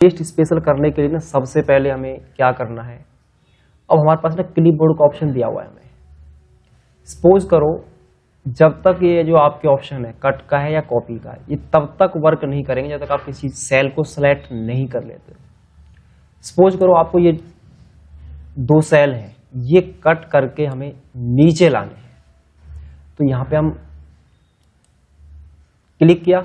Test special करने के लिए ना सबसे पहले हमें क्या करना है। अब हमारे पास ना क्लिपबोर्ड का ऑप्शन दिया हुआ है हमें। सपोज करो जब तक ये जो आपके ऑप्शन है कट का है या कॉपी का है, ये तब तक वर्क नहीं करेंगे जब तक आप किसी सेल को सेलेक्ट नहीं कर लेते। सपोज करो आपको ये दो सेल हैं, ये कट करके हमें नीचे लाने हैं, तो यहां पे हम क्लिक किया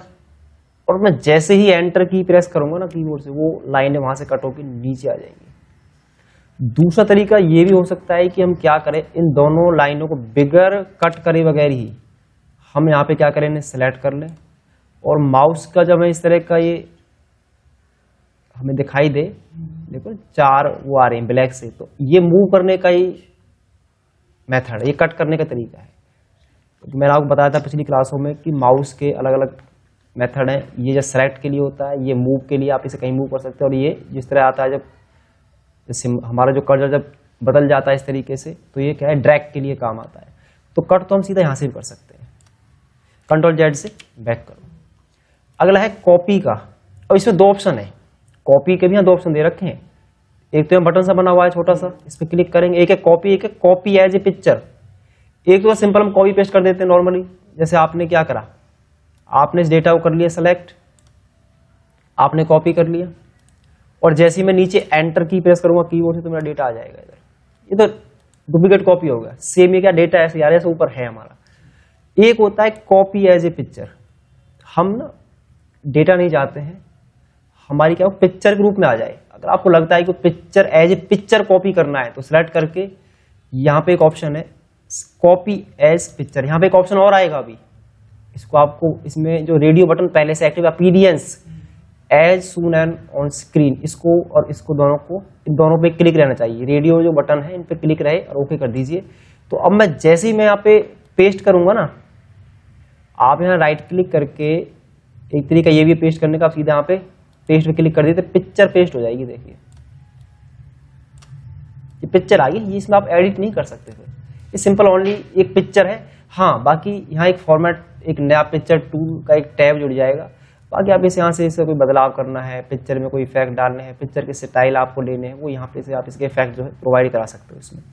और मैं जैसे ही एंटर की प्रेस करूंगा ना कीबोर्ड से, वो लाइनें वहां से कट होकर नीचे आ जाएंगी। दूसरा तरीका ये भी हो सकता है कि हम क्या करें, इन दोनों लाइनों को बिगर कट करे बगैर ही हम यहाँ पे क्या करें, इन्हें सेलेक्ट कर लें और माउस का जब मैं इस तरह का ये हमें दिखाई दे, देखो चार वो आ रहे हैं ब्लैक से, तो ये मूव करने का ही मेथड है, ये कट करने का तरीका है। तो मैंने आपको बताया था पिछली क्लासों में कि माउस के अलग अलग मेथड है। ये जो सेलेक्ट के लिए होता है, ये मूव के लिए आप इसे कहीं मूव कर सकते हैं, और ये जिस तरह आता है जब जैसे हमारा जो कर्सर जब बदल जाता है इस तरीके से, तो ये क्या है, ड्रैग के लिए काम आता है। तो कट तो हम सीधा यहाँ से भी कर सकते हैं, कंट्रोल जेड से बैक करो। अगला है कॉपी का, और इसमें दो ऑप्शन है। कॉपी के भी यहाँ दो ऑप्शन दे रखे हैं। एक तो बटन सा बना हुआ है छोटा सा, इस पर क्लिक करेंगे, एक है कॉपी, एक है कॉपी एज ए पिक्चर। एक तो सिंपल हम कॉपी पेस्ट कर देते हैं नॉर्मली, जैसे आपने क्या करा, आपने इस डेटा को कर लिया सेलेक्ट, आपने कॉपी कर लिया, और जैसे ही मैं नीचे एंटर की प्रेस करूंगा कीबोर्ड से, तो मेरा डेटा आ जाएगा इधर। ये तो डुप्लीकेट कॉपी होगा। सेम ये क्या डेटा ऐसे यार ऐसे ऊपर है हमारा। एक होता है कॉपी एज ए पिक्चर, हम ना डेटा नहीं चाहते हैं हमारी क्या पिक्चर के रूप में आ जाए। अगर आपको लगता है कि picture as a picture copy करना है, तो सिलेक्ट करके यहाँ पे एक ऑप्शन है कॉपी एज पिक्चर, यहाँ पे एक ऑप्शन और आएगा अभी, इसको आपको इसमें जो रेडियो बटन पहले से एक्टिव है, PDFs as soon and on screen, इसको और इसको दोनों को, इन दोनों पे क्लिक रहना चाहिए। रेडियो जो बटन है इन पे क्लिक रहे और ओके कर दीजिए। तो अब मैं जैसे ही मैं यहाँ पे पेस्ट करूंगा ना, आप यहाँ राइट क्लिक करके, एक तरीका ये भी पेस्ट करने का, आप सीधा यहाँ पे पेस्ट पे क्लिक कर देते, पिक्चर पेस्ट हो जाएगी। देखिए ये पिक्चर आ गई, ये इसमें आप एडिट नहीं कर सकते फिर, ये सिंपल ओनली एक पिक्चर है। हाँ, बाकी यहाँ एक फॉर्मेट, एक नया पिक्चर टूल का एक टैब जुड़ जाएगा। बाकी आप इसे यहाँ से इससे कोई बदलाव करना है, पिक्चर में कोई इफेक्ट डालने हैं, पिक्चर के स्टाइल आपको लेने हैं, वो यहाँ पे से आप इसके इफेक्ट जो है प्रोवाइड करा सकते हो इसमें।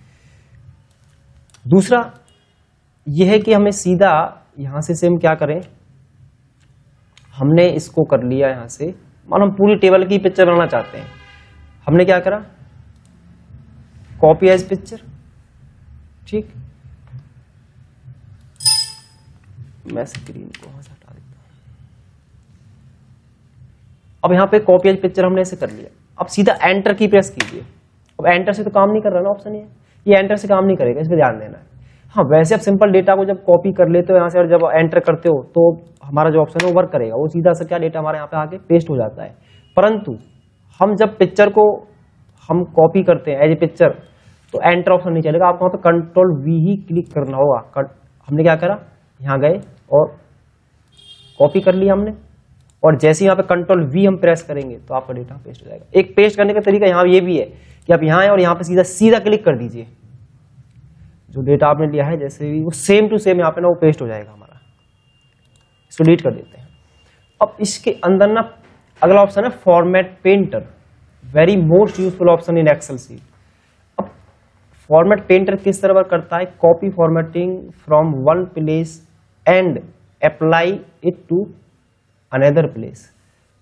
दूसरा ये है कि हमें सीधा यहाँ से सेम क्या करें, हमने इसको कर लिया यहाँ से, मान हम पूरी टेबल की पिक्चर बनाना चाहते हैं, हमने क्या करा, कॉपी एज पिक्चर, ठीक। मैं स्क्रीन को वहां से हटा देता हूं। अब यहां पे कॉपी एज पिक्चर हमने ऐसे कर लिया। अब सीधा एंटर की प्रेस कीजिए। अब एंटर से तो काम नहीं कर रहा ना ऑप्शन, ये एंटर से काम नहीं करेगा, इस पर ध्यान देना है। हाँ, वैसे आप सिंपल डेटा को जब कॉपी कर लेते हो यहाँ से और जब एंटर करते हो, तो हमारा जो ऑप्शन है वो वर्क करेगा, वो सीधा सा क्या डेटा हमारे यहाँ पे आके पेस्ट हो जाता है। परंतु हम जब पिक्चर को हम कॉपी करते हैं एज ए पिक्चर, तो एंटर ऑप्शन नहीं चलेगा, आपको वहां पे कंट्रोल वी ही क्लिक करना होगा। हमने क्या करा, यहाँ गए और कॉपी कर लिया हमने, और जैसे यहाँ पे कंट्रोल वी हम प्रेस करेंगे तो आपका डेटा पेस्ट हो जाएगा। एक पेस्ट करने का तरीका यहाँ ये भी है कि आप यहाँ आए और यहाँ पे सीधा सीधा क्लिक कर दीजिए, जो डेटा आपने लिया है जैसे भी वो सेम टू सेम यहाँ पे ना वो पेस्ट हो जाएगा हमारा। इसको डिलीट कर देते हैं। अब इसके अंदर ना अगला ऑप्शन है format painter, very most useful option in Excel sheet. अब फॉर्मेट पेंटर किस तरह वर्क करता है, copy formatting from one place and apply it to another place.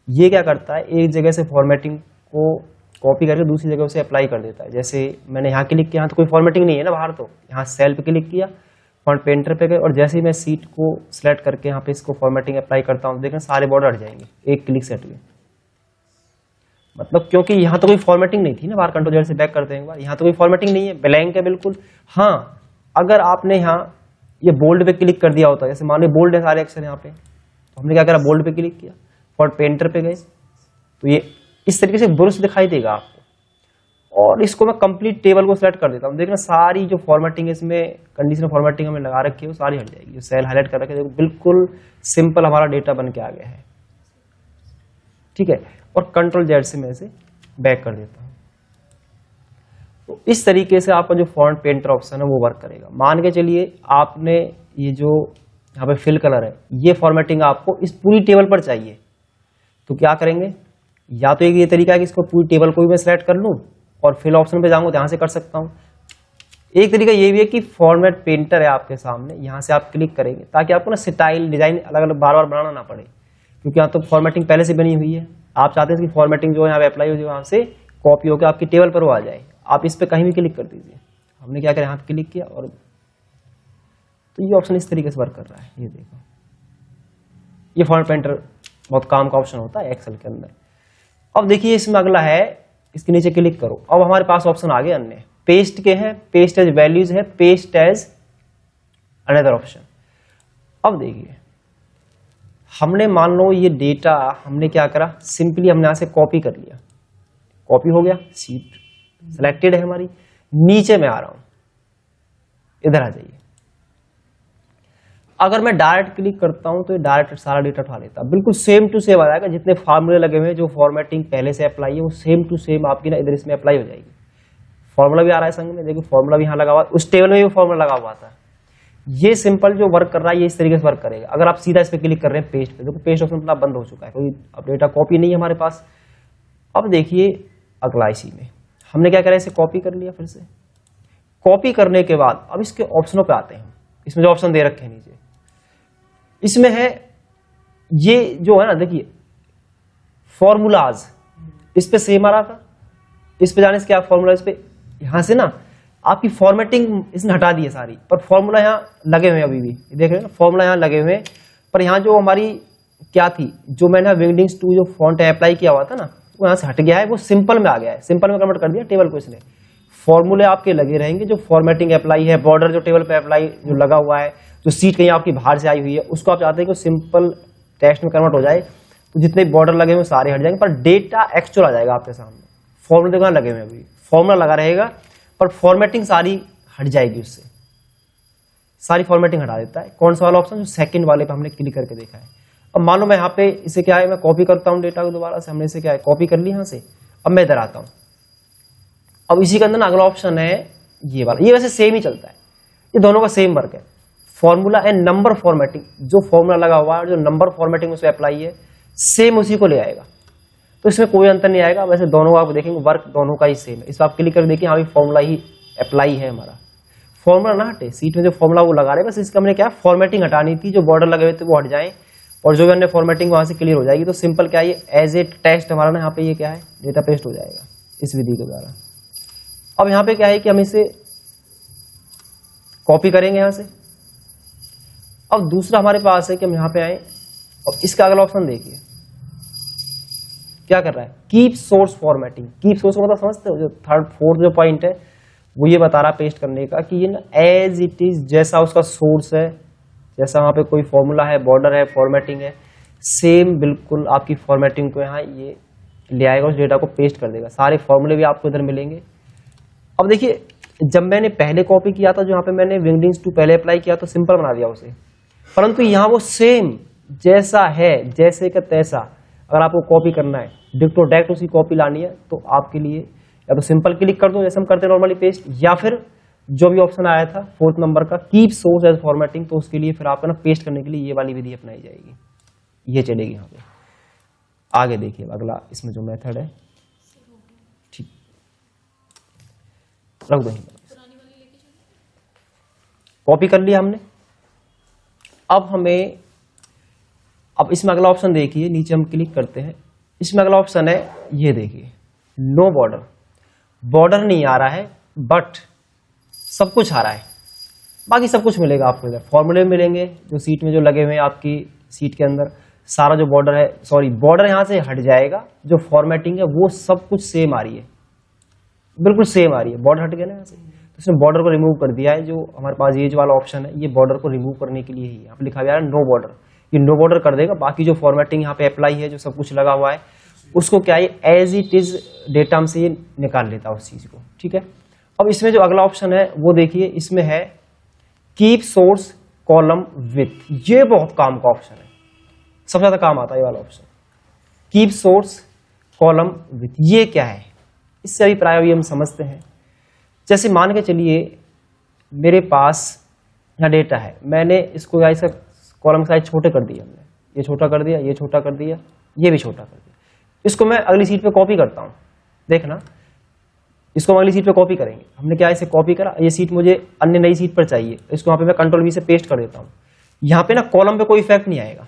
ये क्या करता है, एक जगह से फॉर्मेटिंग को कॉपी करके दूसरी जगह से अप्लाई कर देता है। जैसे मैंने यहाँ क्लिक किया, यहाँ तो कोई फॉर्मेटिंग नहीं है ना बाहर, तो यहाँ सेल पे क्लिक किया, फॉन्ट पेंटर पे गए, और जैसे ही मैं सीट को सिलेक्ट करके यहाँ पे इसको फॉर्मेटिंग अप्लाई करता हूँ, देखें सारे बॉर्डर हट जाएंगे, एक क्लिक से हट गए। मतलब क्योंकि यहाँ तो कोई फॉर्मेटिंग नहीं थी ना, बाहर कंट्रोल जेड से बैक करते हैं एक बार, यहाँ तो कोई फॉर्मेटिंग नहीं है, ब्लैंक है बिल्कुल। हाँ, अगर आपने यहाँ ये बोल्ड पे क्लिक कर दिया होता, जैसे मान लो बोल्ड है सारे अक्षर यहाँ पे, तो हमने क्या करा, बोल्ड पे क्लिक किया, फॉन्ट पेंटर पे गए, तो ये इस तरीके से ब्रुश दिखाई देगा आपको। और इसको मैं कंप्लीट टेबल को सिलेक्ट कर देता हूँ, देखना सारी जो फॉर्मेटिंग है इसमें, कंडीशनल फॉर्मेटिंग हमें लगा रखी है, वो सारी हट जाएगी। जो सेल हाईलाइट कर रखे, देखो बिल्कुल सिंपल हमारा डेटा बन के आ गया है, ठीक है। और कंट्रोल जेड से मैं इसे बैक कर देता हूँ। तो इस तरीके से आपका जो फॉन्ट पेंटर ऑप्शन है वो वर्क करेगा। मान के चलिए आपने ये जो यहाँ पे फिल कलर है, ये फॉर्मेटिंग आपको इस पूरी टेबल पर चाहिए, तो क्या करेंगे, या तो एक ये तरीका है कि इसको पूरी टेबल को भी मैं सेलेक्ट कर लूँ और फिल ऑप्शन पे जाऊँगा, यहाँ से कर सकता हूँ। एक तरीका ये भी है कि फॉर्मेट पेंटर है आपके सामने, यहाँ से आप क्लिक करेंगे ताकि आपको ना स्टाइल डिजाइन अलग अलग बार बार बनाना ना पड़े, क्योंकि यहाँ तो फॉर्मेटिंग पहले से बनी हुई है। आप चाहते हैं कि फॉर्मेटिंग जो है यहाँ पे अप्लाई हो जाए, वहाँ से कॉपी होकर आपकी टेबल पर वो आ जाए। आप इस पर कहीं भी क्लिक कर दीजिए। हमने क्या करा, यहाँ पे क्लिक किया और तो ये ऑप्शन इस तरीके से वर्क कर रहा है। ये देखो, ये फॉर्मेट पेंटर बहुत काम का ऑप्शन होता है एक्सेल के अंदर। अब देखिए इसमें अगला है, इसके नीचे क्लिक करो। अब हमारे पास ऑप्शन आ गए अन्य, पेस्ट के हैं, पेस्ट एज वैल्यूज है, पेस्ट एज अनदर ऑप्शन। अब देखिए हमने मान लो ये डेटा हमने क्या करा, सिंपली हमने यहां से कॉपी कर लिया, कॉपी हो गया, सीट सिलेक्टेड है हमारी। नीचे में आ रहा हूं, इधर आ जाइए। अगर मैं डायरेक्ट क्लिक करता हूं तो ये डायरेक्ट सारा डेटा उठा लेता, बिल्कुल सेम टू सेम आ जाएगा। जितने फार्मूले लगे हुए हैं, जो फॉर्मेटिंग पहले से अप्लाई है, वो सेम टू सेम आपकी ना इधर इसमें अप्लाई हो जाएगी। फॉर्मूला भी आ रहा है संग में, देखिए फॉर्मूला भी यहाँ लगा हुआ है, उस टेबल में भी फॉर्मूला लगा हुआ था। ये सिंपल जो वर्क कर रहा है ये इस तरीके से वर्क करेगा। अगर आप सीधा इस पे क्लिक कर रहे हैं पेस्ट पे, देखो पेस्ट ऑप्शन अपना बंद हो चुका है, कोई अब डेटा कॉपी नहीं है हमारे पास। अब देखिए अगला, इसी में हमने क्या करा, इसे कॉपी कर लिया। फिर से कॉपी करने के बाद अब इसके ऑप्शनों पे आते हैं। इसमें जो ऑप्शन दे रखे हैं नीचे, इसमें है ये जो है ना, देखिए फॉर्मूलाज, इस पे सेम आ रहा था। इस पे जाने से क्या फॉर्मूला, इस पे यहां से ना आपकी फॉर्मेटिंग इसने हटा दी है सारी, पर फॉर्मूला यहाँ लगे हुए हैं अभी भी, देख रहे हैं ना, फॉर्मूला यहाँ लगे हुए हैं। पर यहाँ जो हमारी क्या थी, जो मैंने विंगडिंग्स 2 जो फॉन्ट अप्लाई किया हुआ था ना, वो यहाँ से हट गया है, वो सिंपल में आ गया है। सिंपल में कन्वर्ट कर दिया टेबल को इसने। फॉर्मूले आपके लगे रहेंगे, जो फॉर्मेटिंग अप्लाई है, बॉर्डर जो टेबल पे अप्लाई जो लगा हुआ है, जो सीट कहीं आपकी बाहर से आई हुई है, उसको आप चाहते हैं कि सिंपल टेक्स्ट में कन्वर्ट हो जाए, तो जितने बॉर्डर लगे हुए सारे हट जाएंगे, पर डेटा एक्चुअल आ जाएगा आपके सामने। फॉर्मूले कहाँ लगे हुए, अभी फॉर्मूला लगा रहेगा, पर फॉर्मेटिंग सारी हट जाएगी, उससे सारी फॉर्मेटिंग हटा देता है। कौन सा वाला ऑप्शन, जो सेकंड वाले पे हमने क्लिक करके देखा है। अब मान लो मैं यहाँ पे इसे क्या है, मैं कॉपी करता हूँ डेटा को दोबारा से, हमने इसे क्या है कॉपी कर ली यहाँ से। अब मैं इधर आता हूँ, अब इसी के अंदर ना अगला ऑप्शन है ये वाला। ये वैसे सेम ही चलता है, ये दोनों का सेम वर्क है। फॉर्मूला एंड नंबर फॉर्मेटिंग, जो फॉर्मूला लगा हुआ है, जो नंबर फॉर्मेटिंग उसमें अप्लाई है, सेम उसी को ले आएगा, तो इसमें कोई अंतर नहीं आएगा। वैसे दोनों का आप देखेंगे वर्क दोनों का ही सेम है। इस पर आप क्लिक करके देखिए, हाँ भी फॉर्मूला ही अप्लाई है हमारा। फॉर्मूला ना हटे, सीट में जो फॉर्मूला वो लगा रहे, बस इसका हमने क्या फॉर्मेटिंग हटानी थी, जो बॉर्डर लगे हुए थे वो हट जाए, और जो भी अन्य फॉर्मेटिंग वहां से क्लियर हो जाएगी। तो सिंपल क्या है, एज ए टेक्स्ट हमारा ना यहाँ पे ये क्या है, डेटा पेस्ट हो जाएगा इस विधि के द्वारा। अब यहाँ पे क्या है कि हम इसे कॉपी करेंगे यहाँ से। अब दूसरा हमारे पास है कि हम यहाँ पे आए और इसका अगला ऑप्शन देखिए क्या कर रहा है, keep source formatting. Keep source मतलब समझते हो, जो थर्ड फोर्थ जो पॉइंट है वो ये बता रहा पेस्ट करने का कि ये ना एज इट इज, जैसा उसका सोर्स है, जैसा वहां पे कोई फॉर्मूला है, बॉर्डर है, फॉर्मेटिंग है, सेम बिल्कुल आपकी फॉर्मेटिंग को यहाँ ये ले आएगा, उस डेटा को पेस्ट कर देगा। सारे फॉर्मूले भी आपको इधर मिलेंगे। अब देखिए जब मैंने पहले कॉपी किया था, जो यहाँ पे मैंने विंगडिंग्स 2 पहले अप्लाई किया तो सिंपल बना दिया उसे, परंतु यहाँ वो सेम जैसा है, जैसे का तैसा अगर आपको कॉपी करना है, डिक्टो डायरेक्ट उसकी कॉपी लानी है, तो आपके लिए या तो सिंपल क्लिक कर दो जैसे हम करते हैं नॉर्मली पेस्ट, या फिर जो भी ऑप्शन आया था 4th नंबर का कीप सोर्स एज फॉर्मेटिंग, तो उसके लिए फिर आपको ना पेस्ट करने के लिए ये वाली विधि अपनाई जाएगी, ये चलेगी यहाँ पे। आगे देखिए अगला इसमें जो मेथड है, ठीक रख दो, कॉपी कर लिया हमने। अब हमें, अब इसमें अगला ऑप्शन देखिए, नीचे हम क्लिक करते हैं, इसमें अगला ऑप्शन है ये देखिए, नो बॉर्डर। बॉर्डर नहीं आ रहा है बट सब कुछ आ रहा है, बाकी सब कुछ मिलेगा आपको इधर। फॉर्मूले मिलेंगे जो सीट में जो लगे हुए हैं, आपकी सीट के अंदर सारा जो बॉर्डर है, सॉरी बॉर्डर यहां से हट जाएगा, जो फॉर्मेटिंग है वो सब कुछ सेम आ रही है, बिल्कुल सेम आ रही है। बॉर्डर हट गया ना यहाँ से, तो इसने बॉर्डर को रिमूव कर दिया है। जो हमारे पास ये जो वाला ऑप्शन है, ये बॉर्डर को रिमूव करने के लिए ही यहाँ पे लिखा गया है नो बॉर्डर, ये नो बॉर्डर कर देगा। बाकी जो फॉर्मेटिंग यहाँ पे अप्लाई है, जो सब कुछ लगा हुआ है, उसको क्या है एज इट इज डेटा से ये निकाल लेता है उस चीज को, ठीक है। अब इसमें जो अगला ऑप्शन है वो देखिए, इसमें है कीप सोर्स कॉलम विथ। ये बहुत काम का ऑप्शन है, सबसे ज्यादा काम आता है ये वाला option, keep source column with. ये क्या है, इससे अभी प्राय हम समझते हैं। जैसे मान के चलिए मेरे पास यहाँ डेटा है, मैंने इसको इसका कॉलम साइज छोटे कर दिया, हमने ये छोटा कर दिया, ये छोटा कर दिया, ये भी छोटा कर दिया। इसको मैं अगली सीट पे कॉपी करता हूं, देखना इसको हम अगली सीट पे कॉपी करेंगे। हमने क्या इसे कॉपी करा, ये सीट मुझे अन्य नई सीट पर चाहिए, इसको यहाँ पे मैं कंट्रोल वी से पेस्ट कर देता हूँ। यहाँ पे ना कॉलम पे कोई इफेक्ट नहीं आएगा,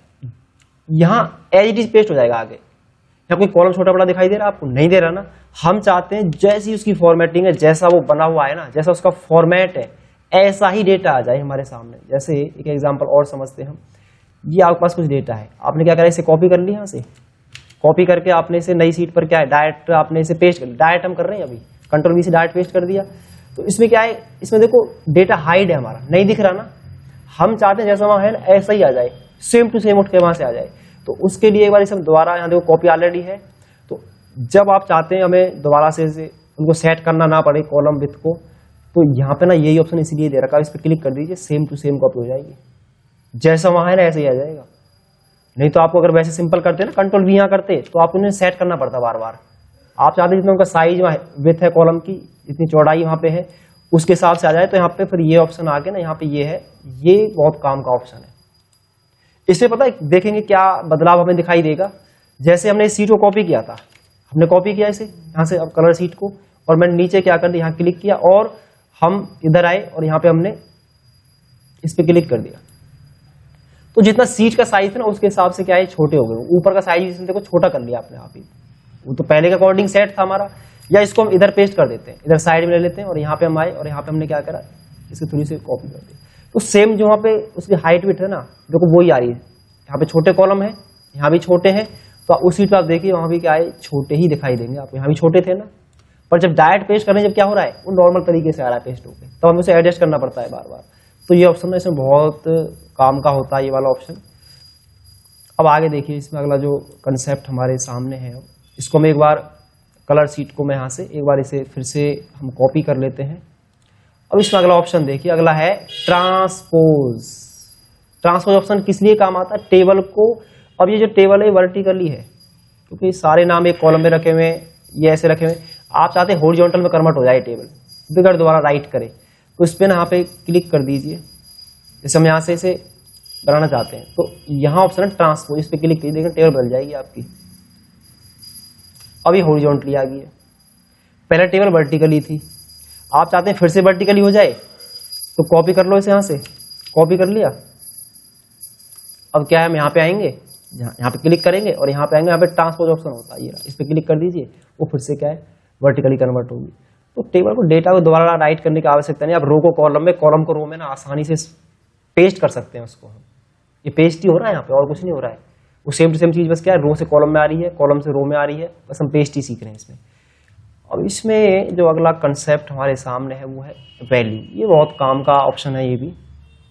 यहाँ एज इट इज पेस्ट हो जाएगा। आगे यहाँ कोई कॉलम छोटा बड़ा दिखाई दे रहा है आपको, नहीं दे रहा ना। हम चाहते हैं जैसी उसकी फॉर्मेटिंग है, जैसा वो बना हुआ है ना, जैसा उसका फॉर्मेट है, ऐसा ही डेटा आ जाए हमारे सामने। जैसे एक एग्जांपल और समझते हैं हम, ये आपके पास कुछ डेटा है, आपने क्या करा, इसे कॉपी कर लिया, यहाँ से कॉपी करके आपने इसे नई सीट पर क्या है डायरेक्ट आपने इसे पेस्ट कर लिया। डायरेक्ट हम कर रहे हैं अभी, कंट्रोल वी से डायरेक्ट पेस्ट कर दिया। तो इसमें क्या है, इसमें देखो डेटा हाइड है हमारा, नहीं दिख रहा ना। हम चाहते हैं जैसा वहां है ना ऐसा ही आ जाए, सेम टू सेम उठ के वहां से आ जाए। तो उसके लिए एक बार इसे दोबारा, यहाँ देखो कॉपी ऑलरेडी है, तो जब आप चाहते हैं हमें दोबारा से उनको सेट करना ना पड़े कॉलम विथ को, तो यहाँ पे ना यही ऑप्शन इसलिए दे रखा है, इस पर क्लिक कर दीजिए, सेम टू सेम कॉपी हो जाएगी, जैसा वहां है ना ऐसे ही आ जाएगा। नहीं तो आपको अगर वैसे सिंपल करते ना कंट्रोल वी यहाँ करते, तो आपको उन्हें सेट करना पड़ता बार बार। आप चाहते जितना उनका साइज विथ है कॉलम की, जितनी चौड़ाई वहां पे है उसके हिसाब से आ जाए। तो यहाँ पे फिर ये ऑप्शन आ गया ना, यहाँ पे ये है, ये बहुत काम का ऑप्शन है। इससे पता है देखेंगे क्या बदलाव हमें दिखाई देगा। जैसे हमने इस सीट को कॉपी किया था, हमने कॉपी किया इसे यहाँ से, अब कलर सीट को, और मैंने नीचे क्या कर दिया, यहाँ क्लिक किया और हम इधर आए और यहाँ पे हमने इस पे क्लिक कर दिया। तो जितना सीट का साइज था ना उसके हिसाब से क्या है छोटे हो गए। ऊपर का साइज देखो छोटा कर लिया आपने आप ही, वो तो पहले का अकॉर्डिंग सेट था हमारा। या इसको हम इधर पेस्ट कर देते हैं, इधर साइड में ले लेते हैं और यहाँ पे हम आए और यहाँ पे हमने क्या करा, इसकी थोड़ी सी कॉपी कर दी। तो सेम जो वहाँ पे उसकी हाइट विड्थ है ना, देखो वही आ रही है। यहाँ पे छोटे कॉलम है, यहाँ भी छोटे हैं, तो उस सीट पर आप देखिए वहाँ भी क्या है, छोटे ही दिखाई देंगे आपको। यहाँ भी छोटे थे ना, पर जब डायरेक्ट पेस्ट करने जब क्या हो रहा है, वो नॉर्मल तरीके से आ रहा है पेस्ट होकर, तो हमें उसे एडजस्ट करना पड़ता है बार बार। तो ये ऑप्शन इसमें बहुत काम का होता है, ये वाला ऑप्शन। अब आगे देखिए, इसमें अगला जो कंसेप्ट हमारे सामने है, इसको हम एक बार कलर सीट को मैं यहाँ से एक बार इसे फिर से हम कॉपी कर लेते हैं। और इसमें अगला ऑप्शन देखिए, अगला है ट्रांसपोज। ट्रांसपोज ऑप्शन किस लिए काम आता है, टेबल को। अब ये जो टेबल है वर्टिकली है, क्योंकि सारे नाम एक कॉलम में रखे हुए हैं, ये ऐसे रखे हुए हैं। आप चाहते हैं हॉरिजॉन्टल में कन्वर्ट हो जाए टेबल, बिगड़ दोबारा राइट करे, तो इस पे ना यहाँ पे क्लिक कर दीजिए। जैसे हम यहाँ से इसे बनाना चाहते हैं, तो यहाँ ऑप्शन है ट्रांसपोज, इस पे क्लिक कीजिए, देखिए टेबल बदल जाएगी आपकी। अब ये हॉरिजॉन्टली आ गई है, पहले टेबल वर्टिकली थी। आप चाहते हैं फिर से वर्टिकली हो जाए, तो कॉपी कर लो इसे, यहाँ से कॉपी कर लिया। अब क्या है, हम यहाँ पे आएंगे, यहाँ पे क्लिक करेंगे और यहाँ पे आएंगे, यहाँ पे ट्रांसपोज ऑप्शन होता है, ये इस पे क्लिक कर दीजिए, वो फिर से क्या है वर्टिकली कन्वर्ट होगी। तो टेबल को डेटा को दोबारा राइट करने की आवश्यकता नहीं, आप रो को कॉलम में, कॉलम को रो में ना आसानी से पेस्ट कर सकते हैं उसको। ये पेस्ट ही हो रहा है यहाँ पे, और कुछ नहीं हो रहा है। वो सेम टू सेम चीज, बस क्या है, रो से कॉलम में आ रही है, कॉलम से रो में आ रही है, बस हम पेस्ट ही सीख रहे हैं इसमें। और इसमें जो अगला कंसेप्ट हमारे सामने है वो है वैल्यू। ये बहुत काम का ऑप्शन है ये भी।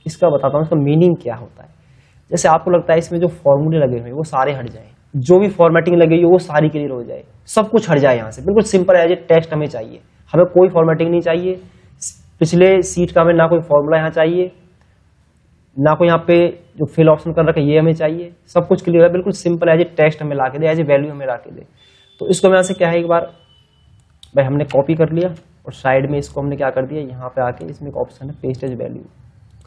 इसका बताता हूँ इसका मीनिंग क्या होता है। जैसे आपको लगता है इसमें जो फॉर्मूले लगे हुए हैं वो सारे हट जाए, जो भी फॉर्मेटिंग लगी हुई है वो सारी क्लियर हो जाए, सब कुछ हट जाए यहाँ से, बिल्कुल सिंपल एज ए टेक्स्ट हमें चाहिए। हमें कोई फॉर्मेटिंग नहीं चाहिए, पिछले सीट का हमें ना कोई फॉर्मूला यहाँ चाहिए, ना कोई यहाँ पे जो फिल ऑप्शन कर रखा है ये हमें चाहिए, सब कुछ क्लियर है, बिल्कुल सिंपल एज ए टेक्स्ट हमें ला के दे, एज ए वैल्यू हमें ला के दे। तो इसको मैं यहाँ से क्या है, एक बार भाई हमने कॉपी कर लिया और साइड में इसको हमने क्या कर दिया, यहाँ पे आके इसमें एक ऑप्शन है पेस्ट एज वैल्यू।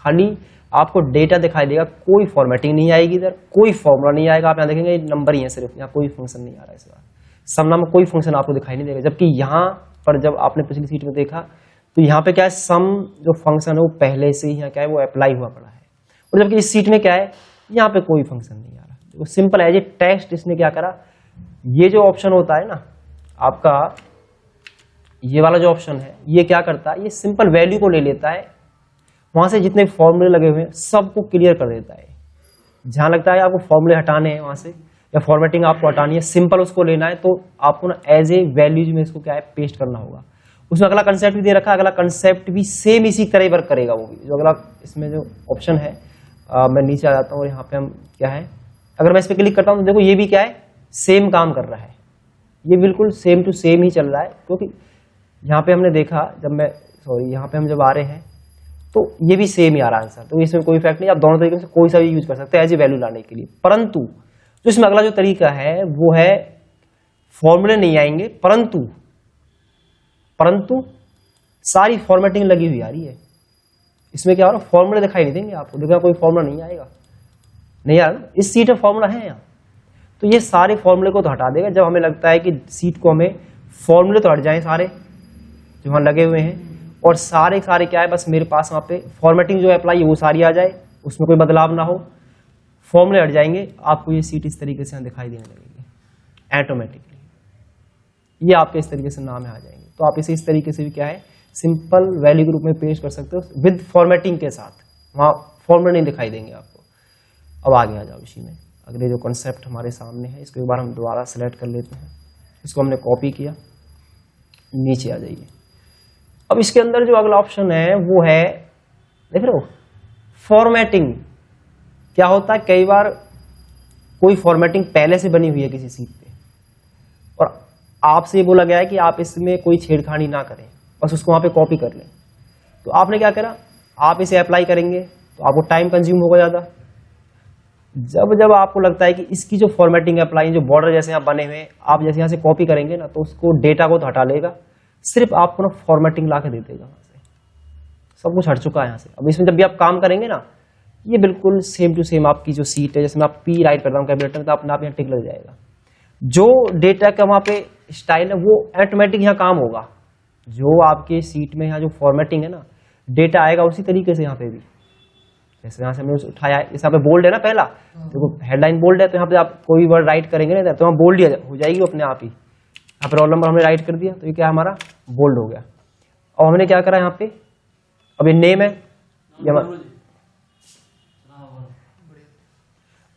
खाली आपको डेटा दिखाई देगा, कोई फॉर्मेटिंग नहीं आएगी, इधर कोई फॉर्मूला नहीं आएगा। आप यहाँ देखेंगे नंबर ही है सिर्फ, यहाँ कोई फंक्शन नहीं आ रहा है इस बार, सम में कोई फंक्शन आपको दिखाई नहीं देगा। जबकि यहाँ पर जब आपने पिछली सीट में देखा तो यहाँ पे क्या है, सम जो फंक्शन है वो पहले से ही यहाँ क्या है वो अप्लाई हुआ पड़ा है। और जबकि इस सीट में क्या है, यहाँ पे कोई फंक्शन नहीं आ रहा, तो सिंपल एज ए टेक्स्ट इसने क्या करा, ये जो ऑप्शन होता है ना आपका, ये वाला जो ऑप्शन है ये क्या करता है, ये सिंपल वैल्यू को ले लेता है, वहां से जितने फॉर्मूले लगे हुए हैं सबको क्लियर कर देता है। जहां लगता है आपको फॉर्मूले हटाने हैं वहां से, या फॉर्मेटिंग आपको हटानी है, सिंपल उसको लेना है, तो आपको ना एज ए वैल्यूज में इसको क्या है पेस्ट करना होगा। उसमें अगला कंसेप्ट भी दे रखा है, अगला कंसेप्ट भी सेम इसी तरह वर्क करेगा। वो भी जो अगला इसमें जो ऑप्शन है, मैं नीचे आ जाता हूँ और यहाँ पे हम क्या है, अगर मैं इस पर क्लिक करता हूँ तो देखो ये भी क्या है सेम काम कर रहा है, ये बिल्कुल सेम टू सेम ही चल रहा है। क्योंकि यहाँ पे हमने देखा जब मैं यहाँ पे हम जब आ रहे हैं तो ये भी सेम ही आ रहा है आंसर, तो इसमें कोई इफेक्ट नहीं। आप दोनों तरीके से कोई सा भी यूज कर सकते हैं एज ए वैल्यू लाने के लिए। परंतु जो इसमें अगला जो तरीका है वो है फॉर्मूले नहीं आएंगे, परंतु सारी फॉर्मेटिंग लगी हुई आ रही है। इसमें क्या हो रहा है, फॉर्मूले दिखाई नहीं देंगे आपको, देखा कोई फॉर्मूला नहीं आएगा, नहीं आ रहा। इस सीट में फॉर्मूला है यहाँ, तो तो ये सारे फॉर्मूले को तो हटा देगा। जब हमें लगता है कि सीट को हमें फॉर्मूले तो हट जाए सारे जो वहाँ लगे हुए हैं, और सारे क्या है, बस मेरे पास वहाँ पे फॉर्मेटिंग जो अप्लाई है वो सारी आ जाए, उसमें कोई बदलाव ना हो, फॉर्मूले हट जाएंगे, आपको ये सीट इस तरीके से यहाँ दिखाई देने लगेगी ऑटोमेटिकली। ये आपके इस तरीके से नाम में आ जाएंगे। तो आप इसे इस तरीके से भी क्या है, सिंपल वैल्यू के रूप में पेश कर सकते हो विद फॉर्मेटिंग के साथ, वहाँ फॉर्मूले नहीं दिखाई देंगे आपको। अब आगे आ जाओ इसी में, अगले जो कॉन्सेप्ट हमारे सामने है इसको एक बार हम दोबारा सेलेक्ट कर लेते हैं। इसको हमने कॉपी किया, नीचे आ जाइए। अब इसके अंदर जो अगला ऑप्शन है वो है, देख रहे हो, फॉर्मेटिंग। क्या होता है, कई बार कोई फॉर्मेटिंग पहले से बनी हुई है किसी सीट पे और आपसे ये बोला गया है कि आप इसमें कोई छेड़खानी ना करें, बस उसको वहां पे कॉपी कर लें। तो आपने क्या करा, आप इसे अप्लाई करेंगे तो आपको टाइम कंज्यूम होगा ज्यादा। जब आपको लगता है कि इसकी जो फॉर्मेटिंग अप्लाई, जो बॉर्डर जैसे यहाँ बने हुए, आप जैसे यहाँ से कॉपी करेंगे ना, तो उसको डेटा को तो हटा लेगा, सिर्फ आपको ना फॉर्मेटिंग ला के दे देगा। वहां से सब कुछ हट चुका है यहाँ से। अब इसमें जब भी आप काम करेंगे ना, ये बिल्कुल सेम टू सेम आपकी जो सीट है, जैसे मैं आप पी राइट करता हूँ कैलकुलेटर में, तो अपने आप यहाँ टिक लग जाएगा। जो डेटा का वहाँ पे स्टाइल है वो ऑटोमेटिक यहाँ काम होगा। जो आपके सीट में यहाँ जो फॉर्मेटिंग है ना, डेटा आएगा उसी तरीके से यहाँ पे भी। जैसे यहाँ से हमने उठाया है, इस यहाँ पे बोल्ड है ना, पहला देखो हेडलाइन बोल्ड है, तो यहाँ पे आप कोई वर्ड राइट करेंगे ना तो यहाँ बोल्ड हो जाएगी अपने आप ही। यहाँ पे रोल नंबर हमने राइट कर दिया तो ये क्या हमारा बोल्ड हो गया। और हमने क्या करा यहाँ पे, अब ये नेम है,